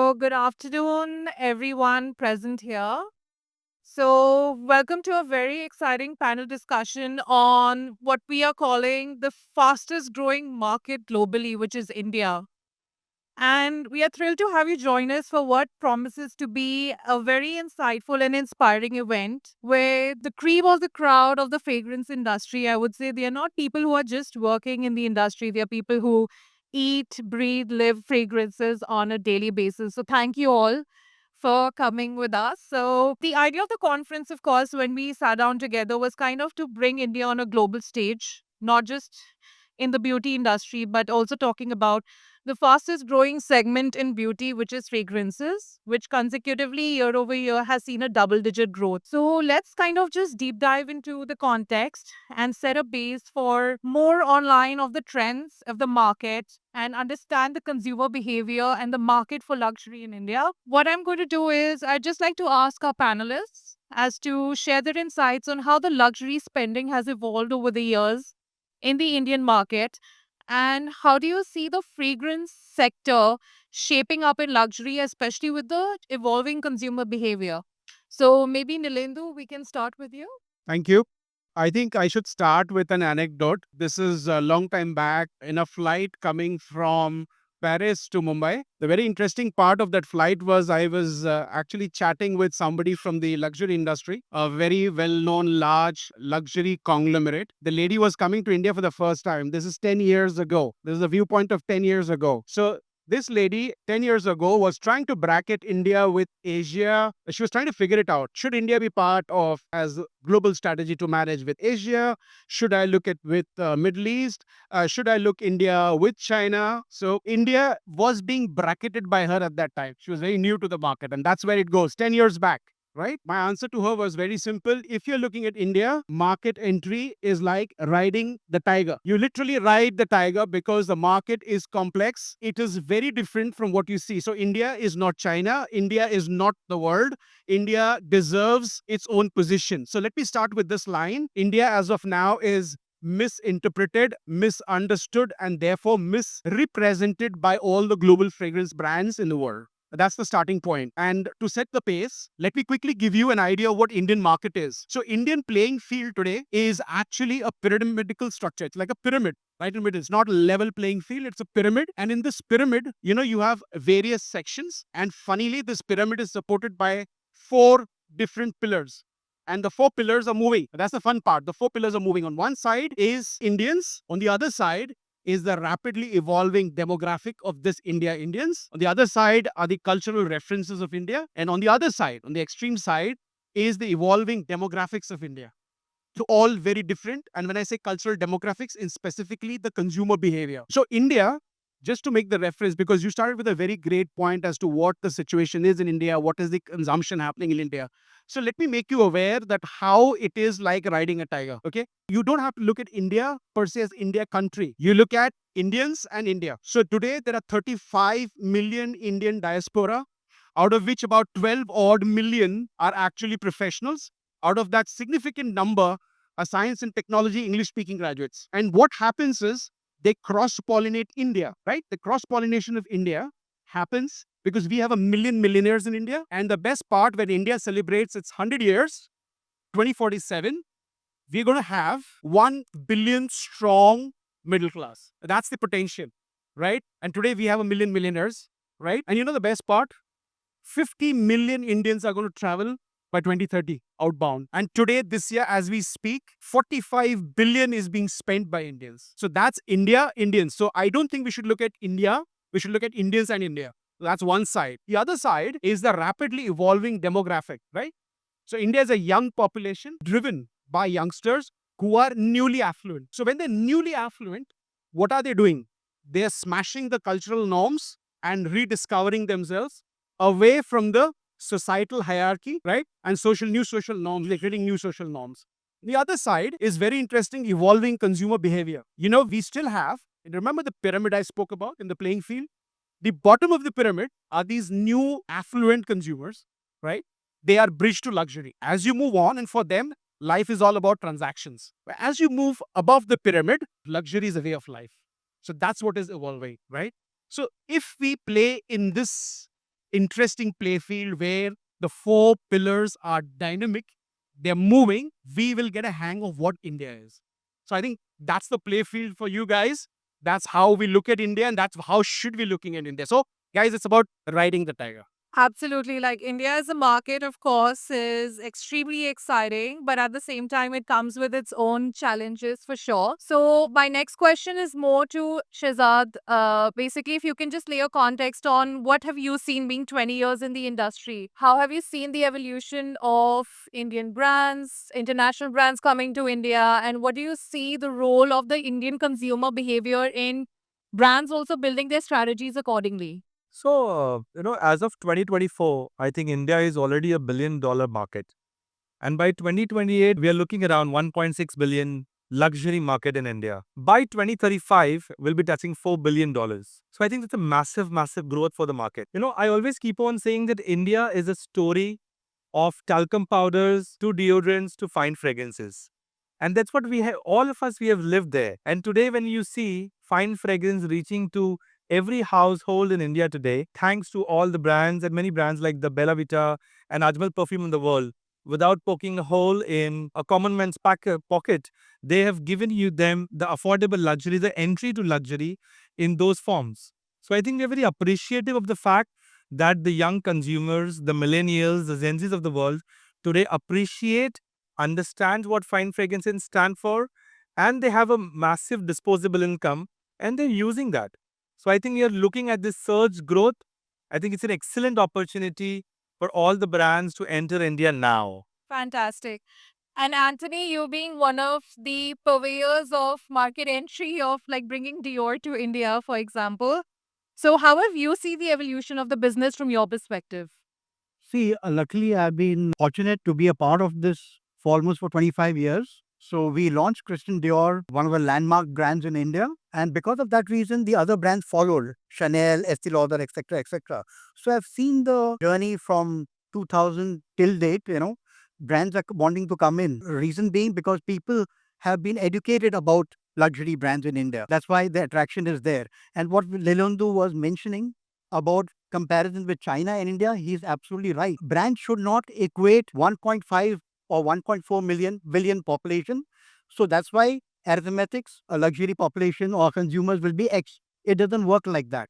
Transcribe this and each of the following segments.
So, good afternoon, everyone present here. So, welcome to a very exciting panel discussion on what we are calling the fastest growing market globally, which is India. And we are thrilled to have you join us for what promises to be a very insightful and inspiring event where the cream of the crowd of the fragrance industry, I would say, they are not people who are just working in the industry, they are people who eat, breathe, live fragrances on a daily basis. So, thank you all for coming with us. So, the idea of the conference, of course, when we sat down together was kind of to bring India on a global stage, not just in the beauty industry, but also talking about the fastest growing segment in beauty, which is fragrances, which consecutively year over year has seen a double digit growth. So let's kind of just deep dive into the context and set a base for more online of the trends of the market and understand the consumer behavior and the market for luxury in India. What I'm going to do is I'd just like to ask our panelists as to share their insights on how the luxury spending has evolved over the years in the Indian market, and how do you see the fragrance sector shaping up in luxury, especially with the evolving consumer behavior? So maybe Nilendu, we can start with you. Thank you. I think I should start with an anecdote. This is a long time back in a flight coming from Paris to Mumbai. The very interesting part of that flight was I was actually chatting with somebody from the luxury industry, a very well known large luxury conglomerate. The lady was coming to India for the first time. This is 10 years ago. This is a viewpoint of 10 years ago. So this lady 10 years ago was trying to bracket India with Asia. She was trying to figure it out. Should India be part of as global strategy to manage with Asia? Should I look at with Middle East? Should I look India with China? So India was being bracketed by her at that time. She was very new to the market, and that's where it goes 10 years back. Right? My answer to her was very simple. If you're looking at India, market entry is like riding the tiger. You literally ride the tiger because the market is complex. It is very different from what you see. So, India is not China. India is not the world. India deserves its own position. So, let me start with this line. India, as of now, is misinterpreted, misunderstood, and therefore misrepresented by all the global fragrance brands in the world. That's the starting point. And to set the pace, let me quickly give you an idea of what Indian market is. So Indian playing field today is actually a pyramidal structure. It's like a pyramid. Right in the middle. It's not a level playing field, it's a pyramid. And in this pyramid, you have various sections. And funnily, this pyramid is supported by four different pillars. And the four pillars are moving. That's the fun part. The four pillars are moving. On one side is Indians. On the other side is the rapidly evolving demographic of this Indians. On the other side are the cultural references of India. And on the other side, on the extreme side, is the evolving demographics of India. So all very different. And when I say cultural demographics, in specifically the consumer behavior. So India, just to make the reference, because you started with a very great point as to what the situation is in India, what is the consumption happening in India. So let me make you aware that how it is like riding a tiger. Okay. You don't have to look at India per se as India country. You look at Indians and India. So today there are 35 million Indian diaspora, out of which about 12 odd million are actually professionals. Out of that significant number are science and technology English speaking graduates. And what happens is they cross pollinate India, right? The cross pollination of India happens because we have a million millionaires in India. And the best part, when India celebrates its 100 years, 2047, we're going to have 1 billion strong middle class. That's the potential, right? And today we have a million millionaires, right? And you know the best part? 50 million Indians are going to travel by 2030 outbound. And today, this year, as we speak, 45 billion is being spent by Indians. So that's India, Indians. So I don't think we should look at India. We should look at Indians and India. That's one side. The other side is the rapidly evolving demographic, right? So India is a young population driven by youngsters who are newly affluent. So when they're newly affluent, what are they doing? They're smashing the cultural norms and rediscovering themselves away from the societal hierarchy, right? And new social norms. They're creating new social norms. The other side is very interesting, evolving consumer behavior. We still have, and remember the pyramid I spoke about in the playing field? The bottom of the pyramid are these new affluent consumers, right? They are bridge to luxury. As you move on, and for them, life is all about transactions. But as you move above the pyramid, luxury is a way of life. So that's what is evolving, right? So if we play in this interesting play field where the four pillars are dynamic, they're moving, we will get a hang of what India is. So I think that's the play field for you guys. That's how we look at India, and that's how should we looking at India. So guys, it's about riding the tiger. Absolutely. Like India as a market, of course, is extremely exciting, but at the same time, it comes with its own challenges for sure. So, my next question is more to Shehzad. Basically, if you can just lay a context on what have you seen being 20 years in the industry? How have you seen the evolution of Indian brands, international brands coming to India? And what do you see the role of the Indian consumer behavior in brands also building their strategies accordingly? So, as of 2024, I think India is already a $1 billion market. And by 2028, we are looking around 1.6 billion luxury market in India. By 2035, we'll be touching $4 billion. So I think that's a massive, massive growth for the market. I always keep on saying that India is a story of talcum powders to deodorants to fine fragrances. And that's what we have, all of us, we have lived there. And today, when you see fine fragrance reaching to every household in India today, thanks to all the brands and many brands like the Bella Vita and Ajmal perfume in the world, without poking a hole in a common man's pocket, they have given you them the affordable luxury, the entry to luxury in those forms. So I think we're very appreciative of the fact that the young consumers, the millennials, the Gen Zs of the world today appreciate, understand what fine fragrances stand for, and they have a massive disposable income and they're using that. So I think you're looking at this surge growth. I think it's an excellent opportunity for all the brands to enter India now. Fantastic. And Anthony, you being one of the purveyors of market entry of like bringing Dior to India, for example. So, how have you seen the evolution of the business from your perspective? See, luckily, I've been fortunate to be a part of this for almost for 25 years. So we launched Christian Dior, one of the landmark brands in India. And because of that reason, the other brands followed, Chanel, Estee Lauder, etc., etc. So I've seen the journey from 2000 till date, brands are wanting to come in. Reason being because people have been educated about luxury brands in India. That's why the attraction is there. And what Nilendu was mentioning about comparison with China and India, he's absolutely right. Brands should not equate 1.5 or 1.4 million billion population. So that's why arithmetics, a luxury population or consumers will be X. It doesn't work like that.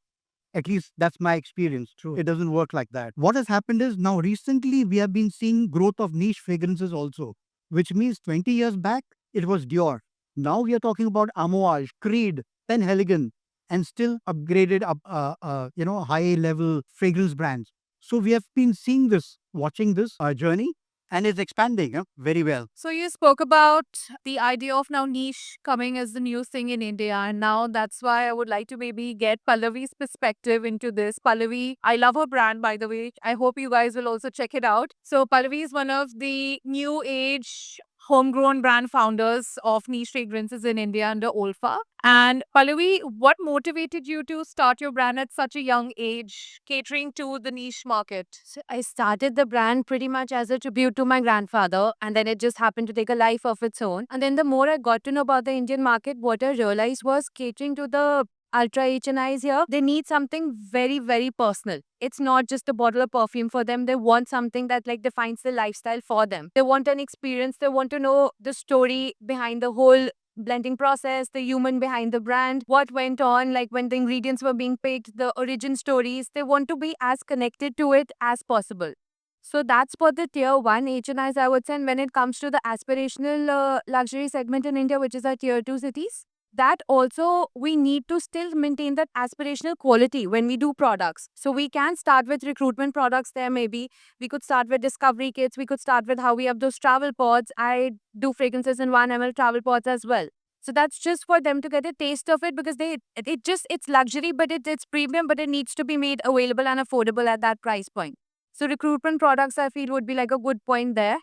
At least that's my experience. True. It doesn't work like that. What has happened is now recently we have been seeing growth of niche fragrances also, which means 20 years back it was Dior. Now we are talking about Amouage, Creed, Penhaligon, and still upgraded up, high level fragrance brands. So we have been seeing this, watching this journey, and it's expanding very well. So, you spoke about the idea of now niche coming as the new thing in India. And now that's why I would like to maybe get Pallavi's perspective into this. Pallavi, I love her brand, by the way. I hope you guys will also check it out. So, Pallavi is one of the new age homegrown brand founders of niche fragrances in India under Olfa. And Pallavi, what motivated you to start your brand at such a young age, catering to the niche market? So I started the brand pretty much as a tribute to my grandfather, and then it just happened to take a life of its own. And then the more I got to know about the Indian market, what I realized was catering to the ultra HNIs here, they need something very, very personal. It's not just a bottle of perfume for them. They want something that like defines the lifestyle for them. They want an experience. They want to know the story behind the whole blending process, the human behind the brand, what went on, like when the ingredients were being picked, the origin stories. They want to be as connected to it as possible. So that's for the tier 1 HNIs, I would say. And when it comes to the aspirational luxury segment in India, which is our tier 2 cities, that also we need to still maintain that aspirational quality when we do products. So we can start with recruitment products there, maybe. We could start with discovery kits. We could start with how we have those travel pods. I do fragrances in 1 ml travel pods as well. So that's just for them to get a taste of it because it's luxury, but it's premium, but it needs to be made available and affordable at that price point. So recruitment products, I feel, would be like a good point there.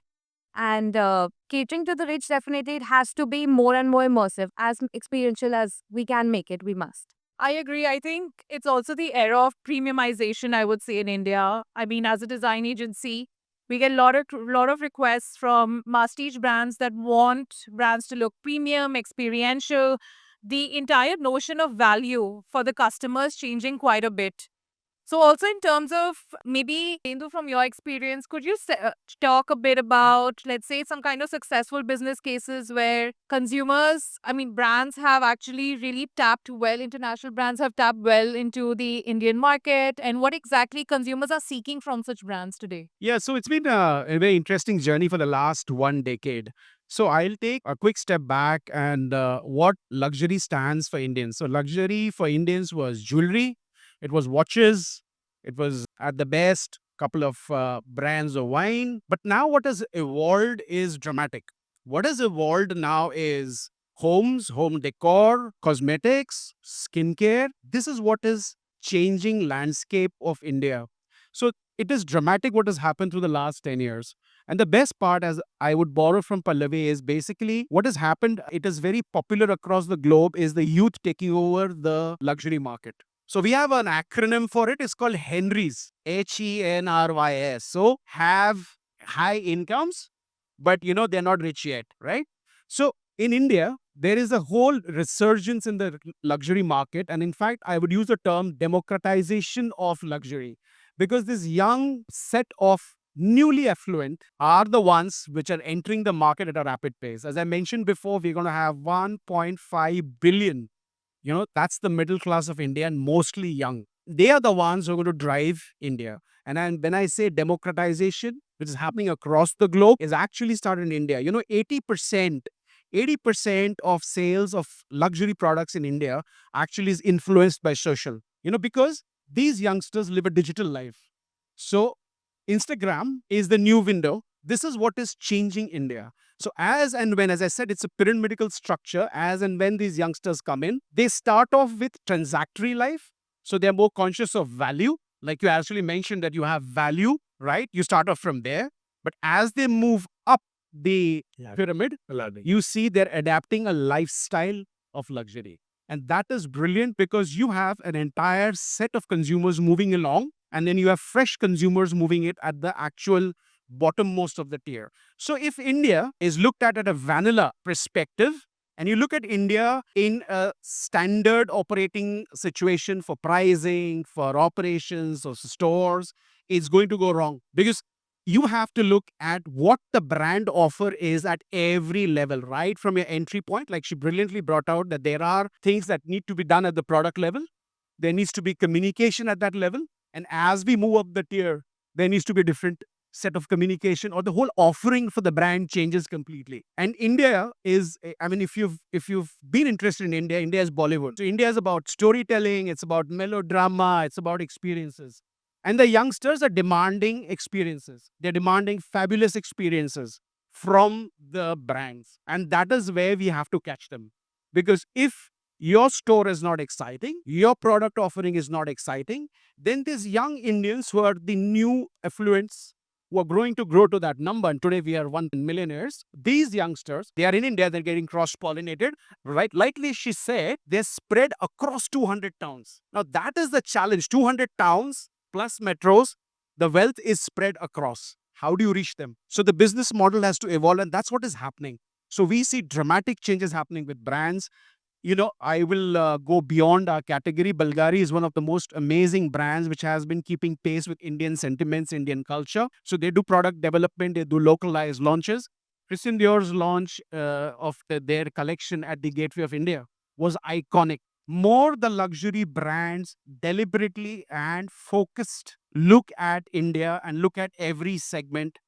And catering to the rich, definitely, it has to be more and more immersive, as experiential as we can make it. We must. I agree. I think it's also the era of premiumization, I would say, in India. I mean, as a design agency, we get a lot of requests from masstige brands that want brands to look premium, experiential. The entire notion of value for the customers changing quite a bit. So, also in terms of maybe, Indu, from your experience, could you talk a bit about, let's say, some kind of successful business cases where consumers, I mean, brands have actually really tapped well, international brands have tapped well into the Indian market, and what exactly consumers are seeking from such brands today? Yeah, so it's been a very interesting journey for the last 1 decade. So I'll take a quick step back and what luxury stands for Indians. So luxury for Indians was jewelry, it was watches, it was at the best couple of brands of wine. But now what has evolved is dramatic. What has evolved now is homes, home decor, cosmetics, skincare. This is what is changing landscape of India. So it is dramatic what has happened through the last 10 years. And the best part, as I would borrow from Pallavi, is basically what has happened. It is very popular across the globe, is the youth taking over the luxury market. So we have an acronym for it. It's called HENRYS, HENRYS. So have high incomes, but they're not rich yet, right? So in India, there is a whole resurgence in the luxury market. And in fact, I would use the term democratization of luxury, because this young set of newly affluent are the ones which are entering the market at a rapid pace. As I mentioned before, we're going to have 1.5 billion. That's the middle class of India, and mostly young. They are the ones who are going to drive India. When I say democratization, which is happening across the globe, is actually started in India. 80% of sales of luxury products in India actually is influenced by social. Because these youngsters live a digital life. So Instagram is the new window. This is what is changing India. So as and when, as I said, it's a pyramidal structure. As and when these youngsters come in, they start off with transactory life. So they're more conscious of value. Like you actually mentioned that you have value, right? You start off from there. But as they move up the pyramid, you see they're adapting a lifestyle of luxury. And that is brilliant, because you have an entire set of consumers moving along, and then you have fresh consumers moving it at the actual bottommost of the tier. So if India is looked at a vanilla perspective, and you look at India in a standard operating situation for pricing, for operations, or stores, it's going to go wrong, because you have to look at what the brand offer is at every level, right? From your entry point, like she brilliantly brought out that there are things that need to be done at the product level. There needs to be communication at that level. And as we move up the tier, there needs to be a different set of communication, or the whole offering for the brand changes completely. And India is, I mean, if you've been interested in India, India is Bollywood. So India is about storytelling, it's about melodrama, it's about experiences. And the youngsters are demanding experiences. They're demanding fabulous experiences from the brands. And that is where we have to catch them. Because if your store is not exciting, your product offering is not exciting, then these young Indians who are the new affluents, who are growing to grow to that number, and today we are 1 millionaires, these youngsters, they are in India, they're getting cross-pollinated, right? Likely she said, they're spread across 200 towns. Now that is the challenge, 200 towns plus metros, the wealth is spread across. How do you reach them? So the business model has to evolve, and that's what is happening. So we see dramatic changes happening with brands. I will go beyond our category. Bulgari is one of the most amazing brands which has been keeping pace with Indian sentiments, Indian culture. So they do product development, they do localized launches. Christian Dior's launch of their collection at the Gateway of India was iconic. More the luxury brands deliberately and focused look at India and look at every segment.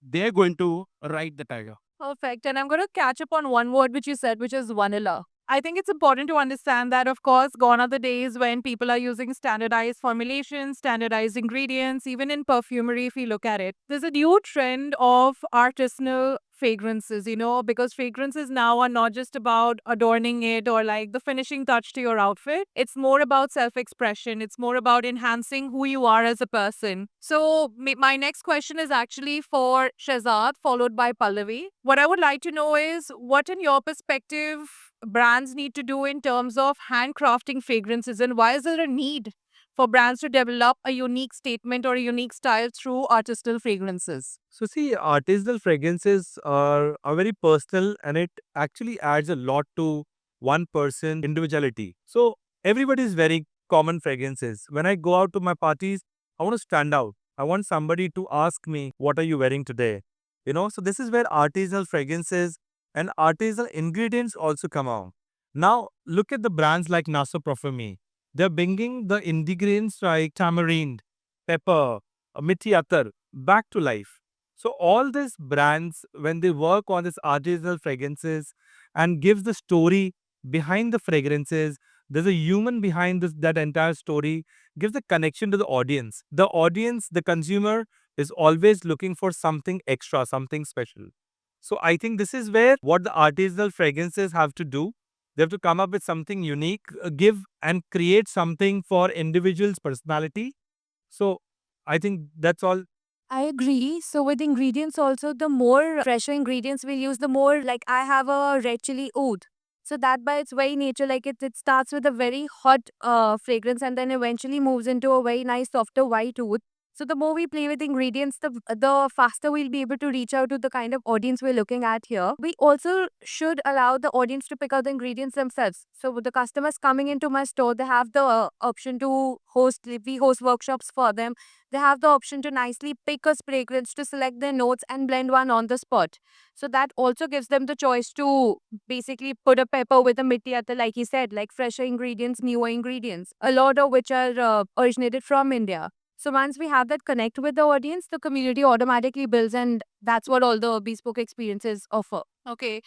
They're going to ride the tiger. Perfect. And I'm going to catch up on one word which you said, which is vanilla. I think it's important to understand that, of course, gone are the days when people are using standardized formulations, standardized ingredients, even in perfumery, if you look at it. There's a new trend of artisanal fragrances, because fragrances now are not just about adorning it or like the finishing touch to your outfit. It's more about self expression, it's more about enhancing who you are as a person. So, my next question is actually for Shehzad, followed by Pallavi. What I would like to know is what, in your perspective, brands need to do in terms of handcrafting fragrances, and why is there a need for brands to develop a unique statement or a unique style through artisanal fragrances? So see, artisanal fragrances are very personal, and it actually adds a lot to one person individuality. So everybody is wearing common fragrances. When I go out to my parties, I want to stand out. I want somebody to ask me, what are you wearing today? So this is where artisanal fragrances and artisanal ingredients also come out. Now, look at the brands like Naso Parfumi. They're bringing the ingredients like tamarind, pepper, mithi attar back to life. So all these brands, when they work on these artisanal fragrances and gives the story behind the fragrances, there's a human behind that entire story, gives a connection to the audience. The audience, the consumer, is always looking for something extra, something special. So I think this is where what the artisanal fragrances have to do. They have to come up with something unique, give and create something for individuals' personality. So I think that's all. I agree. So with ingredients also, the more fresher ingredients we use, the more like I have a red chili oud. So that by its very nature, like it starts with a very hot fragrance and then eventually moves into a very nice softer white oud. So the more we play with ingredients, the faster we'll be able to reach out to the kind of audience we're looking at here. We also should allow the audience to pick out the ingredients themselves. So with the customers coming into my store, they have the option to we host workshops for them. They have the option to nicely pick a fragrance to select their notes and blend one on the spot. So that also gives them the choice to basically put a pepper with a mitti attar, like he said, like fresher ingredients, newer ingredients, a lot of which are originated from India. So once we have that connect with the audience, the community automatically builds, and that's what all the bespoke experiences offer. Okay.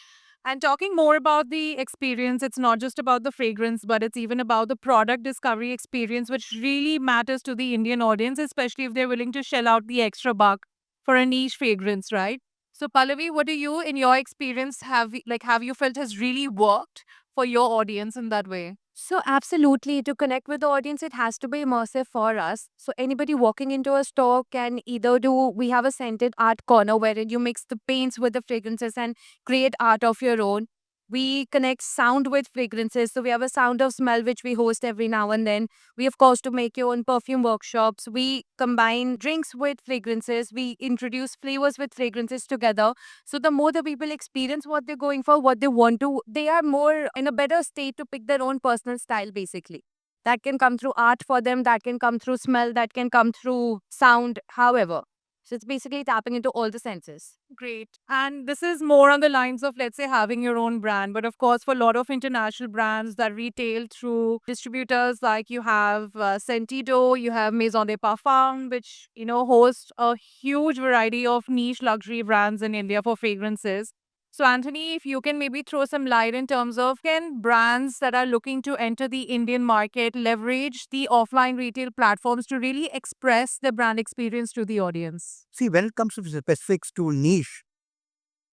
And talking more about the experience, it's not just about the fragrance, but it's even about the product discovery experience, which really matters to the Indian audience, especially if they're willing to shell out the extra buck for a niche fragrance, right? So, Pallavi, what do you, in your experience, have you felt has really worked for your audience in that way? So, absolutely, to connect with the audience, it has to be immersive for us. So, anybody walking into a store can either we have a scented art corner wherein you mix the paints with the fragrances and create art of your own. We connect sound with fragrances. So, we have a sound of smell which we host every now and then. We, of course, to make your own perfume workshops. We combine drinks with fragrances. We introduce flavors with fragrances together. So the more the people experience what they're going for, what they want to, they are more in a better state to pick their own personal style, basically. That can come through art for them, that can come through smell, that can come through sound, however. So it's basically tapping into all the senses. Great. And this is more on the lines of, let's say, having your own brand. But of course, for a lot of international brands that retail through distributors, like you have Sentido, you have Maison de Parfum, which, host a huge variety of niche luxury brands in India for fragrances. So, Anthony, if you can maybe throw some light in terms of can brands that are looking to enter the Indian market leverage the offline retail platforms to really express the brand experience to the audience? See, when it comes to specifics to niche,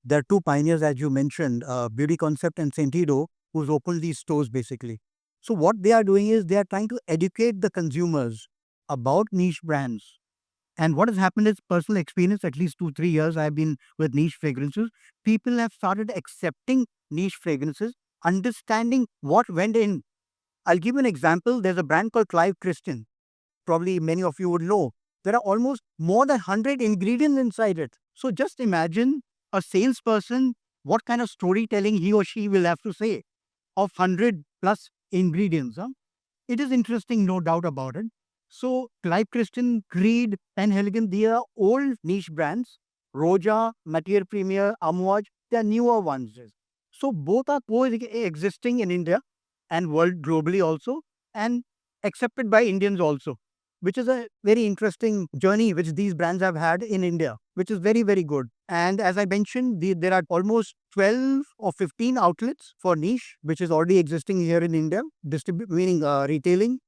there are two pioneers, as you mentioned, Beauty Concept and Sentido, who's opened these stores basically. So what they are doing is they are trying to educate the consumers about niche brands. And what has happened is personal experience, at least 2-3 years I've been with niche fragrances. People have started accepting niche fragrances, understanding what went in. I'll give you an example. There's a brand called Clive Christian. Probably many of you would know. There are almost more than 100 ingredients inside it. So just imagine a salesperson, what kind of storytelling he or she will have to say of 100 plus ingredients. It is interesting, no doubt about it. So Clive Christian, Creed, and Elegant, they are old niche brands. Roja, Matière Premier, Amouage, they are newer ones. So both are coexisting in India and world globally also, and accepted by Indians also, which is a very interesting journey which these brands have had in India, which is very, very good. And as I mentioned, there are almost 12 or 15 outlets for niche, which is already existing here in India, meaning retailing.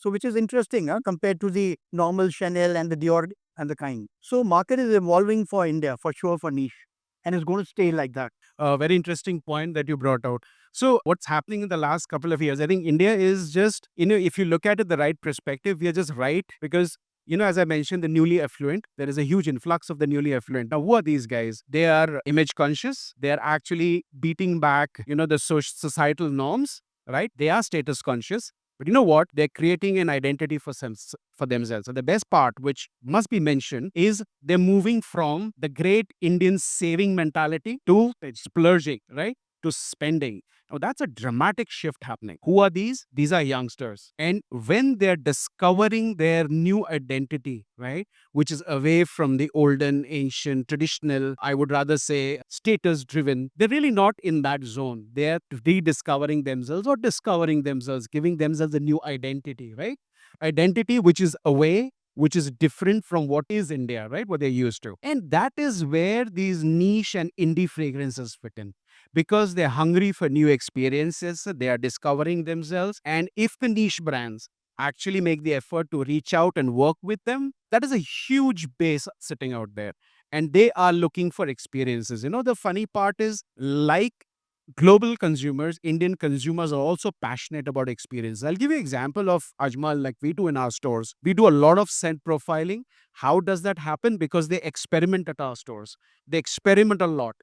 So which is interesting compared to the normal Chanel and the Dior and the kind. So market is evolving for India, for sure, for niche. And it's going to stay like that. A very interesting point that you brought out. So what's happening in the last couple of years, I think India is just, if you look at it the right perspective, we are just right because, as I mentioned, the newly affluent, there is a huge influx of the newly affluent. Now, who are these guys? They are image conscious. They are actually beating back, the societal norms, right? They are status conscious. But you know what? They're creating an identity for themselves. So the best part, which must be mentioned, is they're moving from the great Indian saving mentality to splurging, right? To spending. Oh, that's a dramatic shift happening. Who are these? These are youngsters. And when they're discovering their new identity, right, which is away from the olden, ancient, traditional, I would rather say status driven, they're really not in that zone. They're rediscovering themselves or discovering themselves, giving themselves a new identity, right? Identity which is away, which is different from what is India, right? What they're used to. And that is where these niche and indie fragrances fit in because they're hungry for new experiences, they are discovering themselves. And if the niche brands actually make the effort to reach out and work with them, that is a huge base sitting out there. And they are looking for experiences. You know, the funny part is, like global consumers, Indian consumers are also passionate about experience. I'll give you an example of Ajmal, like we do in our stores. We do a lot of scent profiling. How does that happen? Because they experiment at our stores. They experiment a lot.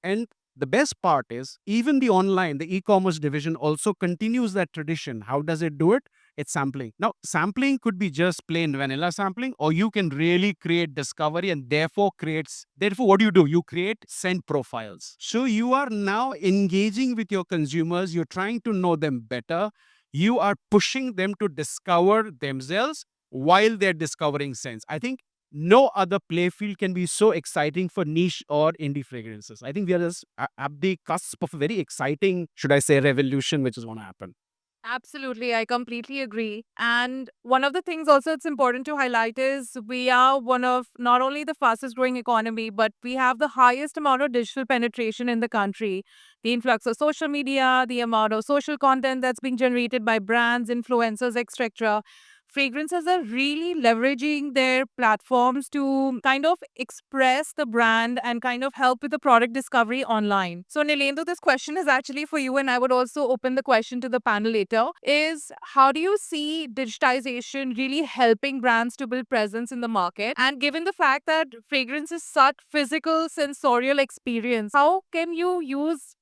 And the best part is, even the online, the e-commerce division also continues that tradition. How does it do it? It's sampling. Now, sampling could be just plain vanilla sampling, or you can really create discovery and therefore, what do? You create scent profiles. So you are now engaging with your consumers. You're trying to know them better. You are pushing them to discover themselves while they're discovering scents. I think no other play field can be so exciting for niche or indie fragrances. I think we are just at the cusp of a very exciting, should I say, revolution, which is going to happen. Absolutely, I completely agree. And one of the things also it's important to highlight is we are one of not only the fastest growing economy, but we have the highest amount of digital penetration in the country. The influx of social media, the amount of social content that's being generated by brands, influencers, etc. Fragrances are really leveraging their platforms to kind of express the brand and kind of help with the product discovery online. So, Nilendu, this question is actually for you, and I would also open the question to the panel later. Is how do you see digitization really helping brands to build presence in the market? And given the fact that fragrance is such physical, sensorial experience, how can you use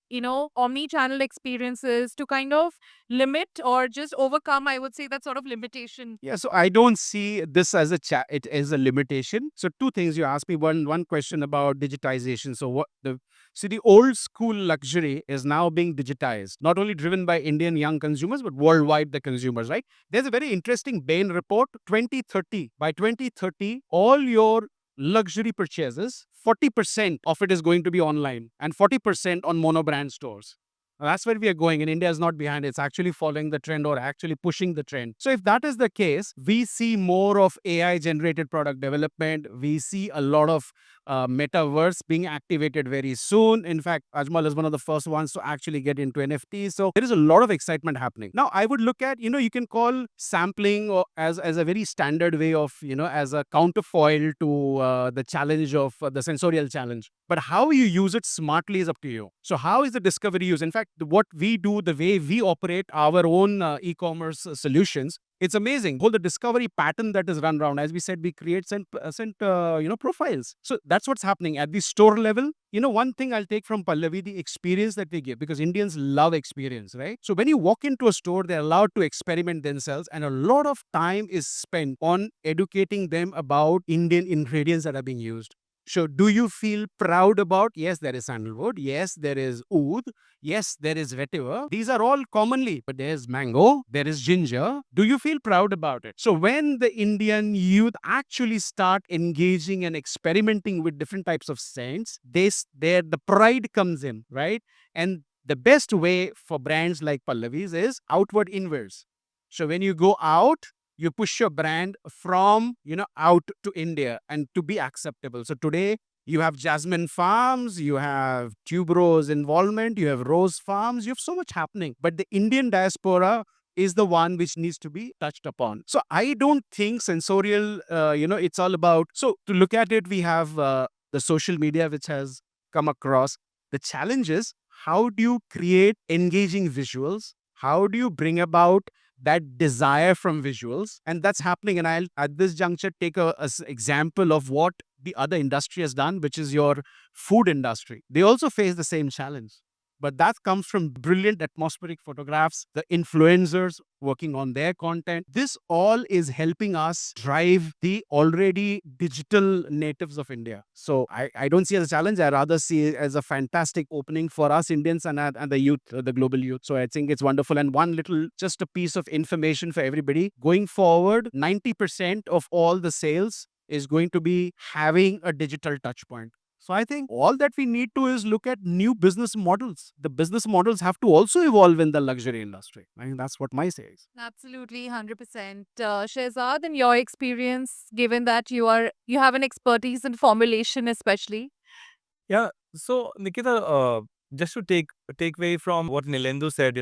omni-channel experiences to kind of limit or just overcome, I would say, that sort of limitation? Yeah, so I don't see this as it is a limitation. So two things you asked me. One question about digitization. So the old school luxury is now being digitized, not only driven by Indian young consumers, but worldwide the consumers, right? There's a very interesting Bain report, 2030. By 2030, all your luxury purchases, 40% of it is going to be online and 40% on mono brand stores. That's where we are going, and India is not behind. It's actually following the trend or actually pushing the trend. So, if that is the case, we see more of AI generated product development. We see a lot of metaverse being activated very soon. In fact, Ajmal is one of the first ones to actually get into NFTs. So, there is a lot of excitement happening. Now, I would look at, you can call sampling or as a very standard way of, as a counterfoil to the challenge of the sensorial challenge. But how you use it smartly is up to you. So, how is the discovery used? In fact, what we do, the way we operate our own e-commerce solutions, it's amazing. Whole the discovery pattern that is run around. As we said, we create profiles. So that's what's happening at the store level. One thing I'll take from Pallavi, the experience that we give, because Indians love experience, right? So when you walk into a store, they're allowed to experiment themselves, and a lot of time is spent on educating them about Indian ingredients that are being used. So, do you feel proud about? Yes, there is sandalwood. Yes, there is oud. Yes, there is vetiver. These are all commonly, but there's mango, there is ginger. Do you feel proud about it? So, when the Indian youth actually start engaging and experimenting with different types of scents, the pride comes in, right? And the best way for brands like Pallavi's is outward inwards. So, when you go out, you push your brand from out to India and to be acceptable. So today you have jasmine farms, you have tuberose involvement, you have rose farms, you have so much happening, but the Indian diaspora is the one which needs to be touched upon. So I don't think sensorial, it's all about. So to look at it, we have the social media which has come across. The challenge is, how do you create engaging visuals? How do you bring about that desire from visuals? And that's happening. And I'll, at this juncture, take a example of what the other industry has done, which is your food industry. They also face the same challenge. But that comes from brilliant atmospheric photographs, the influencers working on their content. This all is helping us drive the already digital natives of India. So I don't see it as a challenge. I rather see it as a fantastic opening for us Indians and the youth, the global youth. So I think it's wonderful. And one little, just a piece of information for everybody. Going forward, 90% of all the sales is going to be having a digital touch point. So I think all that we need to is look at new business models. The business models have to also evolve in the luxury industry. I think that's what my say is. Absolutely, 100%. Shehzad, in your experience, given that you have an expertise in formulation, especially. Yeah. So Nikita, just to take away from what Nilendu said,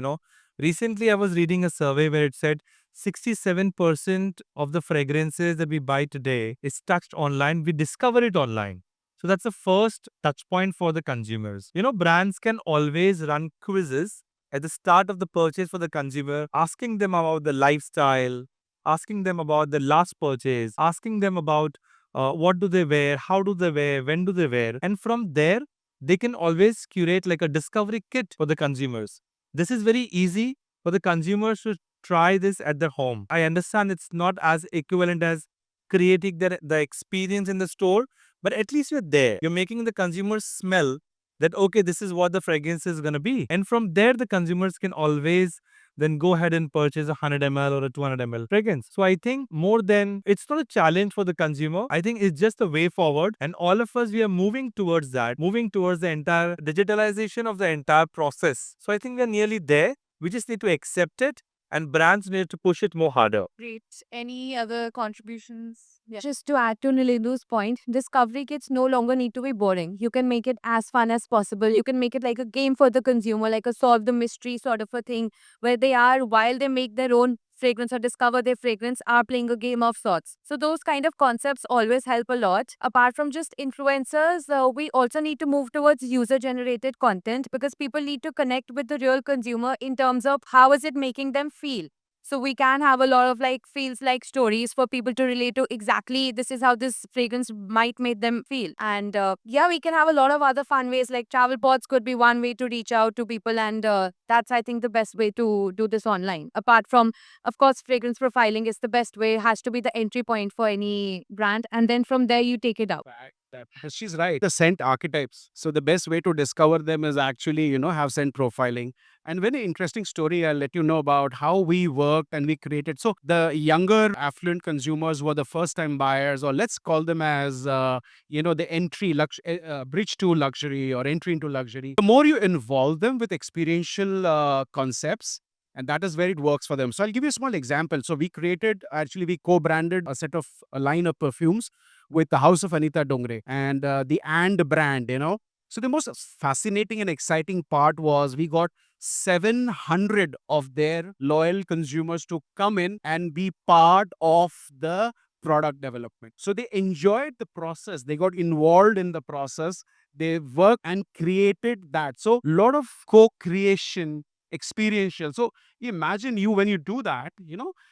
recently I was reading a survey where it said 67% of the fragrances that we buy today is touched online. We discover it online. So that's the first touch point for the consumers. Brands can always run quizzes at the start of the purchase for the consumer, asking them about the lifestyle, asking them about the last purchase, asking them about what do they wear, how do they wear, when do they wear. And from there, they can always curate like a discovery kit for the consumers. This is very easy for the consumers to try this at their home. I understand it's not as equivalent as creating the experience in the store, but at least you're there. You're making the consumers smell that, okay, this is what the fragrance is going to be. And from there, the consumers can always then go ahead and purchase a 100 ml or a 200 ml fragrance. So I think more than, it's not a challenge for the consumer. I think it's just a way forward. And all of us, we are moving towards that, moving towards the entire digitalization of the entire process. So I think we're nearly there. We just need to accept it, and brands need to push it more harder. Great. Any other contributions? Yeah. Just to add to Nilendu's point, discovery kits no longer need to be boring. You can make it as fun as possible. You can make it like a game for the consumer, like a solve the mystery sort of a thing, where they are, while they make their own fragrance or discover their fragrance, are playing a game of sorts. So those kind of concepts always help a lot. Apart from just influencers, we also need to move towards user generated content, because people need to connect with the real consumer in terms of how is it making them feel. So we can have a lot of like feels like stories for people to relate to, exactly this is how this fragrance might make them feel. And yeah, we can have a lot of other fun ways, like travel pods could be one way to reach out to people. And that's, I think, the best way to do this online. Apart from, of course, fragrance profiling is the best way, has to be the entry point for any brand. And then from there, you take it out. She's right. The scent archetypes. So the best way to discover them is actually, have scent profiling. And very interesting story I'll let you know about how we worked and we created. So the younger affluent consumers were the first time buyers, or let's call them as, the bridge to luxury or entry into luxury. The more you involve them with experiential concepts, and that is where it works for them. So I'll give you a small example. So we co-branded a line of perfumes with the House of Anita Dongre and the And brand, So the most fascinating and exciting part was we got 700 of their loyal consumers to come in and be part of the product development. So they enjoyed the process. They got involved in the process. They worked and created that. So a lot of co-creation, experiential. So imagine when you do that,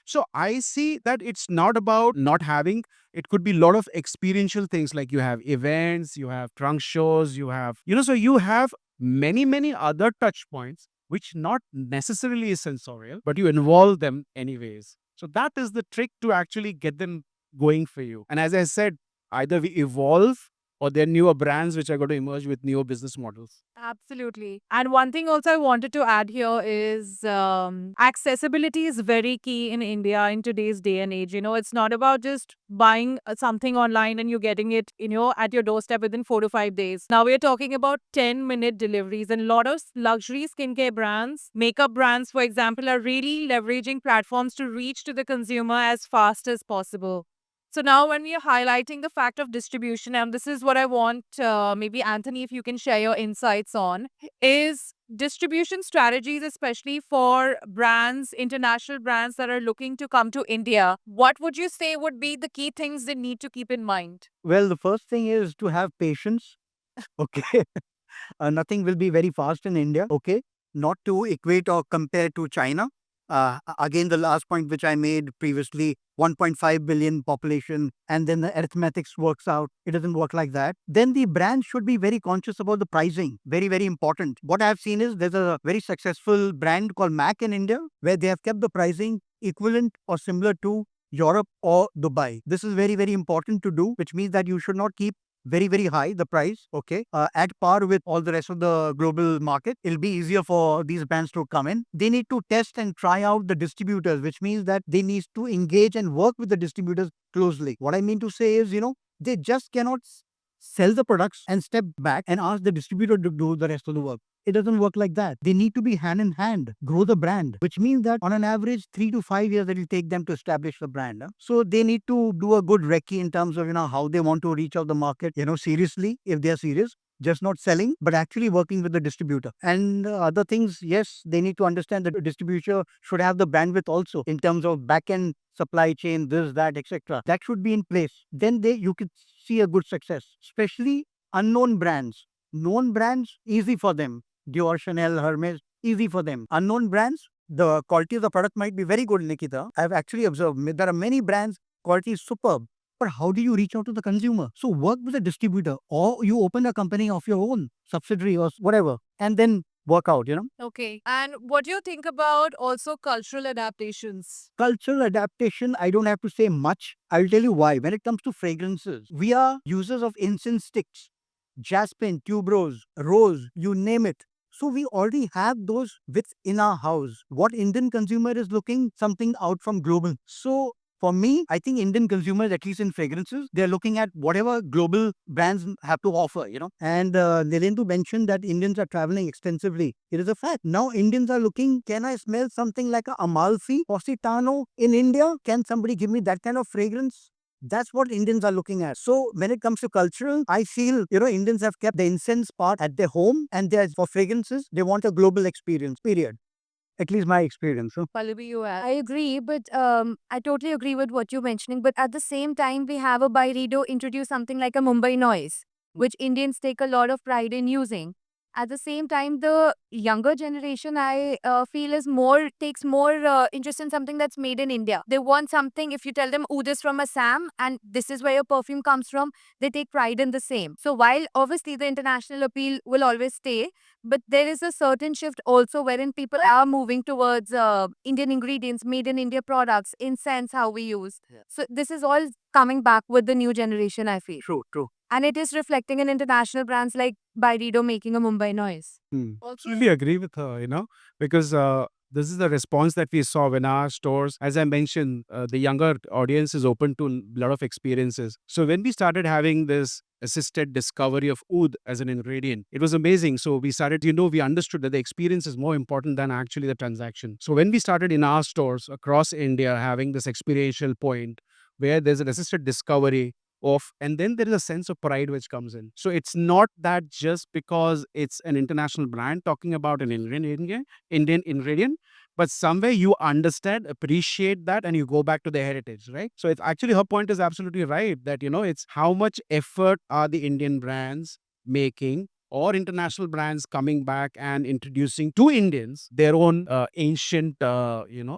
So I see that it's not about not having, it could be a lot of experiential things, like you have events, you have trunk shows, you have, so you have many, many other touch points, which not necessarily is sensorial, but you involve them anyways. So that is the trick to actually get them going for you. And as I said, either we evolve or there are newer brands which are going to emerge with newer business models. Absolutely. And one thing also I wanted to add here is accessibility is very key in India in today's day and age. It's not about just buying something online and you're getting it, at your doorstep within 4 to 5 days. Now we're talking about 10-minute deliveries, and a lot of luxury skincare brands, makeup brands, for example, are really leveraging platforms to reach to the consumer as fast as possible. So now when we are highlighting the fact of distribution, and this is what I want, maybe Anthony, if you can share your insights on, is distribution strategies, especially for brands, international brands that are looking to come to India. What would you say would be the key things they need to keep in mind? Well, the first thing is to have patience. Okay. Nothing will be very fast in India. Okay. Not to equate or compare to China. Again, the last point which I made previously, 1.5 billion population, and then the arithmetics works out. It doesn't work like that. Then the brand should be very conscious about the pricing. Very, very important. What I've seen is there's a very successful brand called MAC in India where they have kept the pricing equivalent or similar to Europe or Dubai. This is very, very important to do, which means that you should not keep very, very high the price, okay, at par with all the rest of the global market. It'll be easier for these brands to come in. They need to test and try out the distributors, which means that they need to engage and work with the distributors closely. What I mean to say is, they just cannot sell the products and step back and ask the distributor to do the rest of the work. It doesn't work like that. They need to be hand in hand, grow the brand, which means that on an average, 3 to 5 years, it will take them to establish the brand. So they need to do a good recce in terms of, how they want to reach out the market, seriously, if they are serious. Just not selling, but actually working with the distributor. And other things, yes, they need to understand that the distributor should have the bandwidth also in terms of back-end supply chain, this, that, etc. That should be in place. Then you could see a good success, especially unknown brands. Known brands, easy for them. Dior, Chanel, Hermes, easy for them. Unknown brands, the quality of the product might be very good, Nikita. I've actually observed there are many brands, quality is superb. But how do you reach out to the consumer? So work with a distributor or you open a company of your own, subsidiary or whatever, and then work out. Okay. And what do you think about also cultural adaptations? Cultural adaptation, I don't have to say much. I'll tell you why. When it comes to fragrances, we are users of incense sticks, jasmine, tuberose, rose, you name it. So we already have those within our house. What Indian consumer is looking something out from global. So for me, I think Indian consumers, at least in fragrances, they're looking at whatever global brands have to offer, And Nilendu mentioned that Indians are traveling extensively. It is a fact. Now Indians are looking, can I smell something like a Amalfi, Positano in India? Can somebody give me that kind of fragrance? That's what Indians are looking at. So when it comes to cultural, I feel, Indians have kept the incense part at their home and for fragrances, they want a global experience, period. At least my experience. Pallavi, you add. I agree, but I totally agree with what you're mentioning. But at the same time, we have a Byredo introduce something like a Mumbai noise, which Indians take a lot of pride in using. At the same time, the younger generation, I feel, takes more interest in something that's made in India. They want something. If you tell them, "Oh, this from Assam," and this is where your perfume comes from, they take pride in the same. So while obviously the international appeal will always stay, but there is a certain shift also wherein people are moving towards Indian ingredients, made in India products, incense, how we use. Yeah. So this is all coming back with the new generation, I feel. True, true. And it is reflecting in international brands like Byredo making a Mumbai noise. Absolutely agree with her, because this is the response that we saw when our stores, as I mentioned, the younger audience is open to a lot of experiences. So when we started having this assisted discovery of oud as an ingredient, it was amazing. So we started, we understood that the experience is more important than actually the transaction. So when we started in our stores across India having this experiential point where there's an assisted discovery and then there is a sense of pride which comes in. So it's not that just because it's an international brand talking about an Indian ingredient, but somewhere you understand, appreciate that, and you go back to the heritage, right? So it's actually, her point is absolutely right that, it's how much effort are the Indian brands making or international brands coming back and introducing to Indians their own ancient,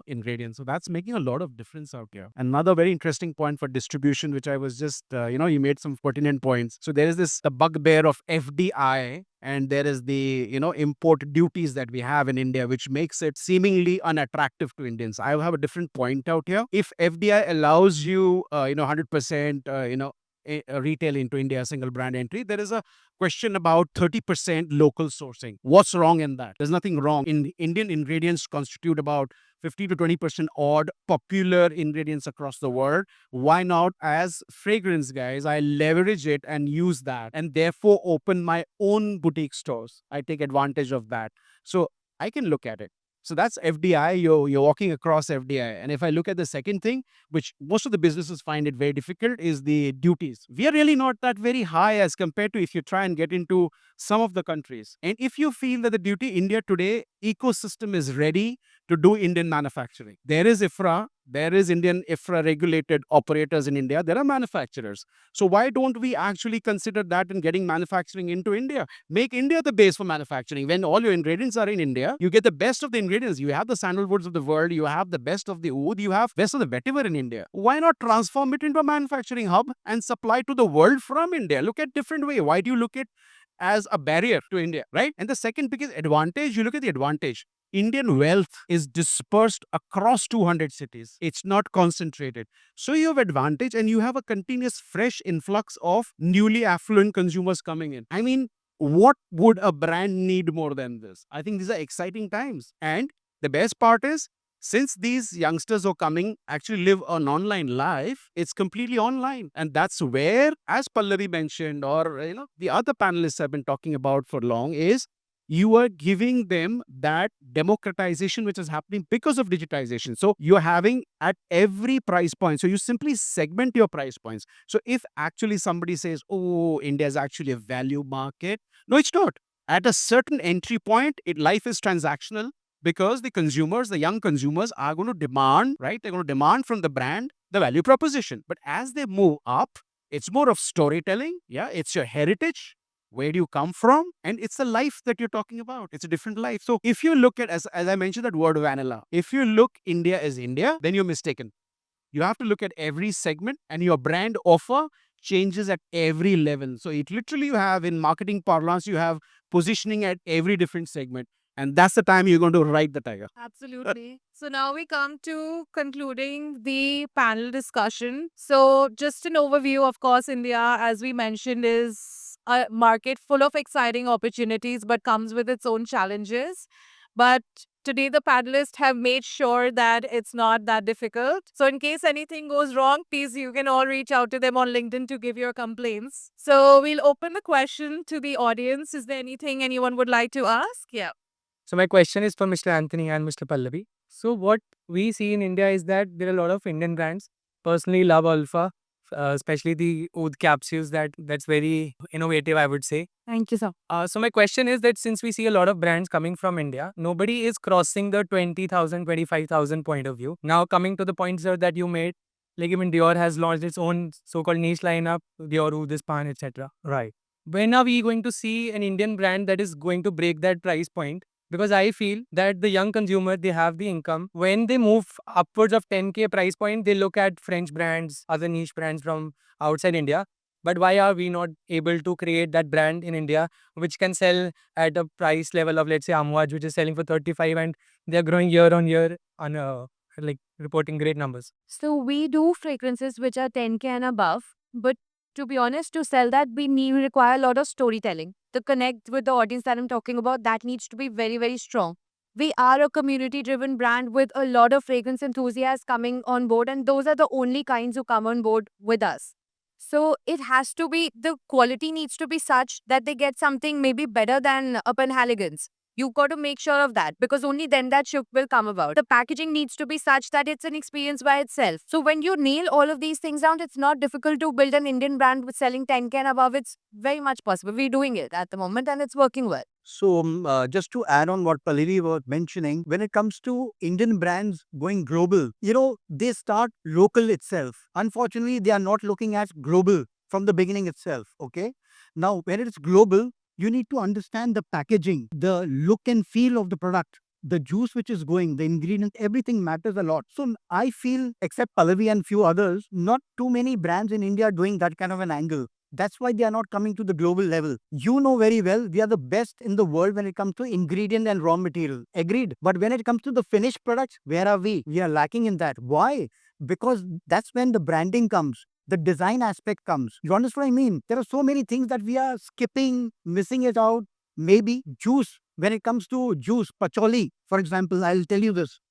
ingredients. So that's making a lot of difference out here. Another very interesting point for distribution, which I was just, you made some pertinent points. So there is the bugbear of FDI, and there is the import duties that we have in India, which makes it seemingly unattractive to Indians. I have a different point out here. If FDI allows you 100% retail into India, single brand entry, there is a question about 30% local sourcing. What's wrong in that? There's nothing wrong. Indian ingredients constitute about 50 to 20% odd popular ingredients across the world. Why not, as fragrance guys, I leverage it and use that, and therefore open my own boutique stores. I take advantage of that. So I can look at it. So that's FDI. You're walking across FDI. And if I look at the second thing, which most of the businesses find it very difficult, is the duties. We are really not that very high as compared to if you try and get into some of the countries. And if you feel that the duty India today ecosystem is ready to do Indian manufacturing, there is IFRA, There is Indian IFRA regulated operators in India. There are manufacturers. So why don't we actually consider that in getting manufacturing into India? Make India the base for manufacturing. When all your ingredients are in India, you get the best of the ingredients. You have the sandalwoods of the world. You have the best of the oud. You have best of the vetiver in India. Why not transform it into a manufacturing hub and supply to the world from India? Look at different way. Why do you look at as a barrier to India, right? And the second biggest advantage, you look at the advantage. Indian wealth is dispersed across 200 cities. It's not concentrated. So you have advantage and you have a continuous fresh influx of newly affluent consumers coming in. I mean, what would a brand need more than this? I think these are exciting times. And the best part is, since these youngsters are coming actually live an online life, it's completely online. And that's where, as Pallavi mentioned, or the other panelists have been talking about for long, is you are giving them that democratization which is happening because of digitization. So you're having at every price point. So you simply segment your price points. So if actually somebody says, oh, India is actually a value market, no, it's not. At a certain entry point, life is transactional because the consumers, the young consumers, are going to demand, right? They're going to demand from the brand the value proposition. But as they move up, it's more of storytelling. Yeah, it's your heritage. Where do you come from? And it's a life that you're talking about. It's a different life. So if you look at, as I mentioned that word vanilla, if you look India as India, then you're mistaken. You have to look at every segment, and your brand offer changes at every level. So it literally, you have in marketing parlance, you have positioning at every different segment. And that's the time you're going to ride the tiger. Absolutely. So now we come to concluding the panel discussion. So just an overview, of course, India, as we mentioned, is a market full of exciting opportunities, but comes with its own challenges. But today the panelists have made sure that it's not that difficult. So in case anything goes wrong, please, you can all reach out to them on LinkedIn to give your complaints. So we'll open the question to the audience. Is there anything anyone would like to ask? Yeah. So my question is for Mr. Anthony and Mr. Pallavi. So what we see in India is that there are a lot of Indian brands. Personally, love Olfa, especially the oud capsules. That's very innovative, I would say. Thank you, sir. So my question is that since we see a lot of brands coming from India, nobody is crossing the 20,000, 25,000 point of view. Now coming to the point, sir, that you made, like even Dior has launched its own so-called niche lineup, Dior Oud, Ispan, etc. Right. When are we going to see an Indian brand that is going to break that price point? Because I feel that the young consumer, they have the income. When they move upwards of 10K price point, they look at French brands, other niche brands from outside India. But why are we not able to create that brand in India which can sell at a price level of, let's say, Amwaj, which is selling for 35, and they're growing year on year on like reporting great numbers? So we do fragrances which are 10K and above, but to be honest, to sell that, we require a lot of storytelling. The connect with the audience that I'm talking about, that needs to be very, very strong. We are a community-driven brand with a lot of fragrance enthusiasts coming on board, and those are the only kinds who come on board with us. So it has to be, the quality needs to be such that they get something maybe better than a Penhaligon's. You've got to make sure of that, because only then that shift will come about. The packaging needs to be such that it's an experience by itself. So when you nail all of these things down, it's not difficult to build an Indian brand with selling 10K and above. It's very much possible. We're doing it at the moment and it's working well. So, just to add on what Pallavi was mentioning, when it comes to Indian brands going global, they start local itself. Unfortunately, they are not looking at global from the beginning itself. Okay. Now, when it's global, you need to understand the packaging, the look and feel of the product, the juice which is going, the ingredient, everything matters a lot. So I feel, except Pallavi and few others, not too many brands in India are doing that kind of an angle. That's why they are not coming to the global level. You know very well, we are the best in the world when it comes to ingredient and raw material. Agreed. But when it comes to the finished products, where are we? We are lacking in that. Why? Because that's when the branding comes. The design aspect comes. You understand what I mean? There are so many things that we are skipping, missing it out. Maybe juice. When it comes to juice, pacholi, for example, I'll tell you this.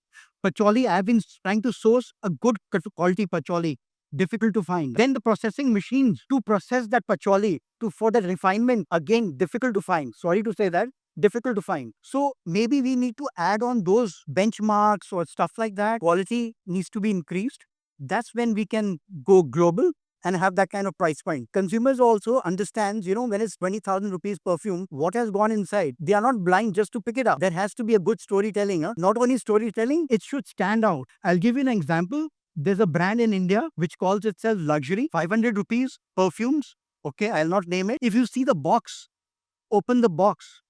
Pacholi, I've been trying to source a good quality pacholi. Difficult to find. Then the processing machines to process that pacholi, for that refinement, again, difficult to find. Sorry to say that. Difficult to find. So maybe we need to add on those benchmarks or stuff like that. Quality needs to be increased. That's when we can go global. and have that kind of price point. Consumers also understands, when it's 20,000 rupees perfume, what has gone inside. They are not blind just to pick it up. There has to be a good storytelling. Not only storytelling, it should stand out. I'll give you an example. There's a brand in India which calls itself luxury, 500 rupees perfumes. Okay, I'll not name it. If you see the box, open the box,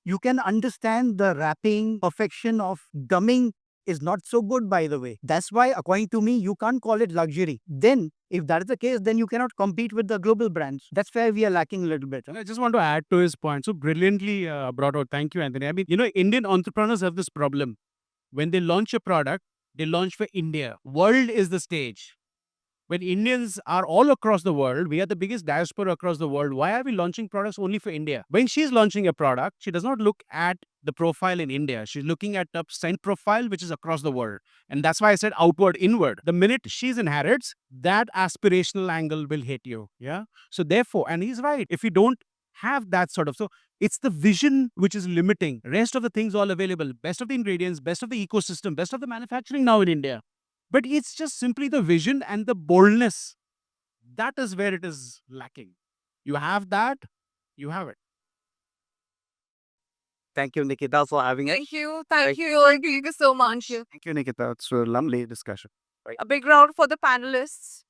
you can understand the wrapping, perfection of gumming is not so good, by the way. That's why, according to me, you can't call it luxury. Then, if that is the case, then you cannot compete with the global brands. That's where we are lacking a little bit. And I just want to add to his point. So brilliantly brought out. Thank you, Anthony. I mean, Indian entrepreneurs have this problem. When they launch a product, they launch for India. World is the stage. When Indians are all across the world, we are the biggest diaspora across the world. Why are we launching products only for India? When she's launching a product, she does not look at the profile in India. She's looking at the scent profile, which is across the world. And that's why I said outward, inward. The minute she's inherits, that aspirational angle will hit you. Yeah. So therefore, and he's right. If you don't have that sort of, so it's the vision which is limiting. Rest of the things all available. Best of the ingredients, best of the ecosystem, best of the manufacturing now in India. But it's just simply the vision and the boldness. That is where it is lacking. You have that, you have it. Thank you, Nikita, for having us. Thank you. Thank you so much. Thank you, Nikita. It's a lovely discussion. A big round for the panelists.